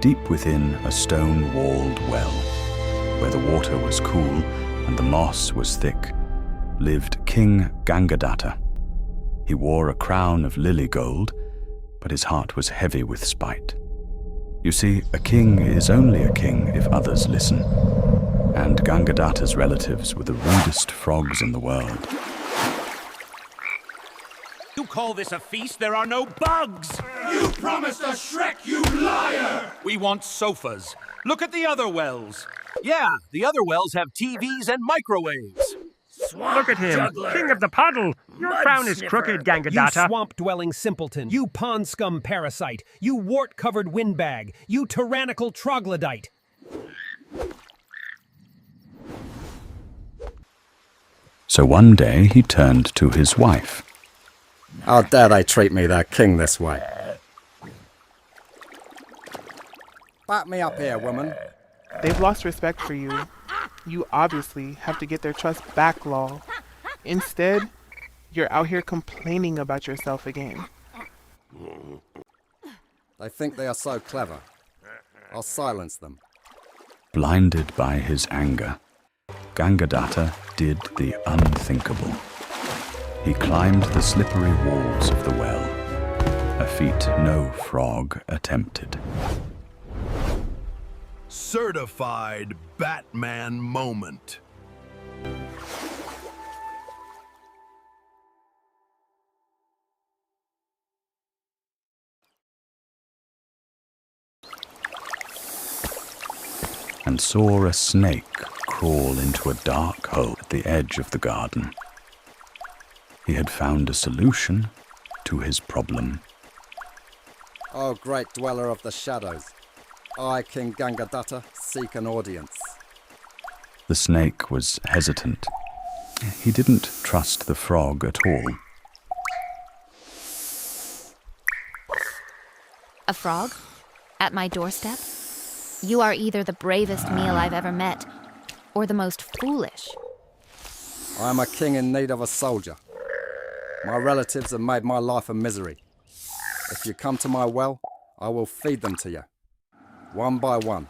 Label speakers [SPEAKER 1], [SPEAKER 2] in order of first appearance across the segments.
[SPEAKER 1] Deep within a stone-walled well, where the water was cool and the moss was thick, lived King Gangadatta. He wore a crown of lily gold, but his heart was heavy with spite. You see, a king is only a king if others listen, and Gangadatta's relatives were the rudest frogs in the world.
[SPEAKER 2] You call this a feast? There are no bugs!
[SPEAKER 3] You promised us Shrek, you liar!
[SPEAKER 2] We want sofas. Look at the other wells. Yeah, the other wells have TVs and microwaves.
[SPEAKER 4] Look at him, king of the puddle. Your crown is crooked, Gangadatta.
[SPEAKER 5] You swamp-dwelling simpleton. You pond-scum parasite. You wart-covered windbag. You tyrannical troglodyte.
[SPEAKER 1] So one day he turned to his wife.
[SPEAKER 6] How dare they treat me, their king, this way? Back me up here, woman.
[SPEAKER 7] They've lost respect for you. You obviously have to get their trust back, lol. Instead, you're out here complaining about yourself again.
[SPEAKER 6] They think they are so clever. I'll silence them.
[SPEAKER 1] Blinded by his anger, Gangadatta did the unthinkable. He climbed the slippery walls of the well, a feat no frog attempted.
[SPEAKER 3] Certified Batman moment.
[SPEAKER 1] And saw a snake crawl into a dark hole at the edge of the garden. He had found a solution to his problem.
[SPEAKER 6] Oh, great dweller of the shadows. I, King Gangadatta, seek an audience.
[SPEAKER 1] The snake was hesitant. He didn't trust the frog at all.
[SPEAKER 8] A frog? At my doorstep? You are either the bravest meal I've ever met, or the most foolish.
[SPEAKER 6] I am a king in need of a soldier. My relatives have made my life a misery. If you come to my well, I will feed them to you, one by one.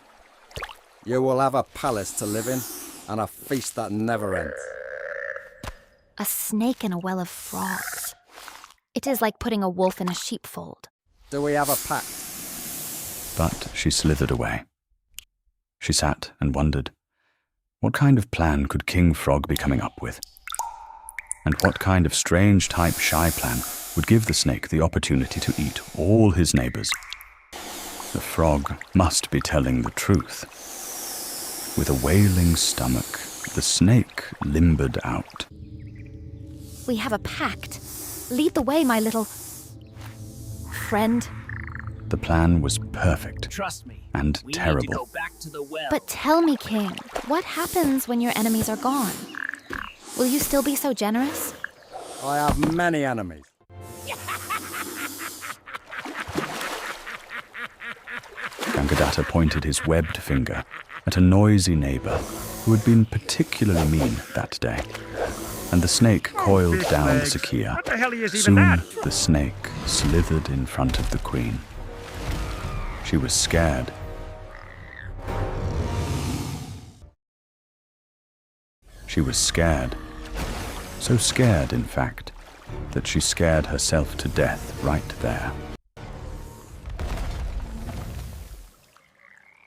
[SPEAKER 6] You will have a palace to live in, and a feast that never ends.
[SPEAKER 8] A snake in a well of frogs. It is like putting a wolf in a sheepfold.
[SPEAKER 6] Do we have a pact?
[SPEAKER 1] But she slithered away. She sat and wondered, what kind of plan could King Frog be coming up with? And what kind of strange type shy plan would give the snake the opportunity to eat all his neighbors? The frog must be telling the truth. With a wailing stomach, the snake limbered out.
[SPEAKER 8] We have a pact. Lead the way, my little friend.
[SPEAKER 1] The plan was perfect.
[SPEAKER 2] Trust me.
[SPEAKER 1] And
[SPEAKER 2] we
[SPEAKER 1] terrible.
[SPEAKER 2] Need to go back to the well.
[SPEAKER 8] But tell me, King, what happens when your enemies are gone? Will you still be so generous?
[SPEAKER 6] I have many enemies.
[SPEAKER 1] Gangadatta pointed his webbed finger at a noisy neighbor who had been particularly mean that day. And the snake coiled down the sakia.
[SPEAKER 4] What the hell is even
[SPEAKER 1] Soon
[SPEAKER 4] that?
[SPEAKER 1] the snake slithered in front of the queen. She was scared. She was scared. So scared, in fact, that she scared herself to death right there.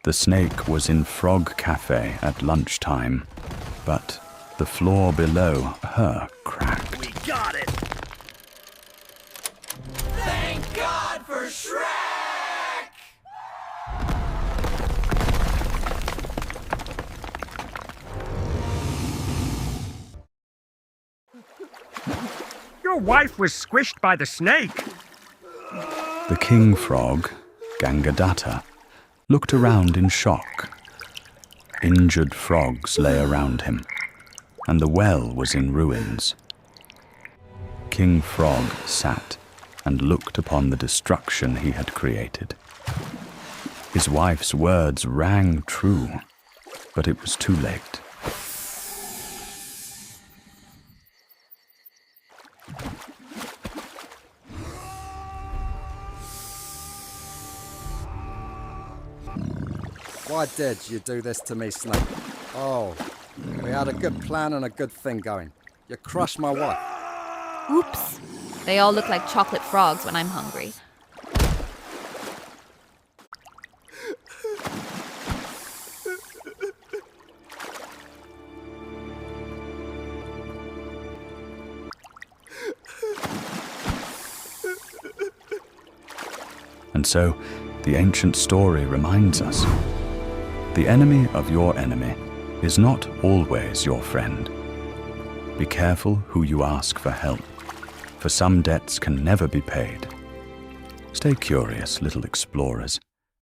[SPEAKER 1] The snake was in Frog Cafe at lunchtime, but the floor below her cracked.
[SPEAKER 2] We got it!
[SPEAKER 3] Thank God for Shrek!
[SPEAKER 4] Your wife was squished by the snake.
[SPEAKER 1] The king frog, Gangadatta, looked around in shock. Injured frogs lay around him, and the well was in ruins. King Frog sat and looked upon the destruction he had created. His wife's words rang true, but it was too late.
[SPEAKER 6] Why did you do this to me, Snake? Oh, we had a good plan and a good thing going. You crushed my wife.
[SPEAKER 8] Oops. They all look like chocolate frogs when I'm hungry.
[SPEAKER 1] And so, the ancient story reminds us, the enemy of your enemy is not always your friend. Be careful who you ask for help, for some debts can never be paid. Stay curious, little explorers.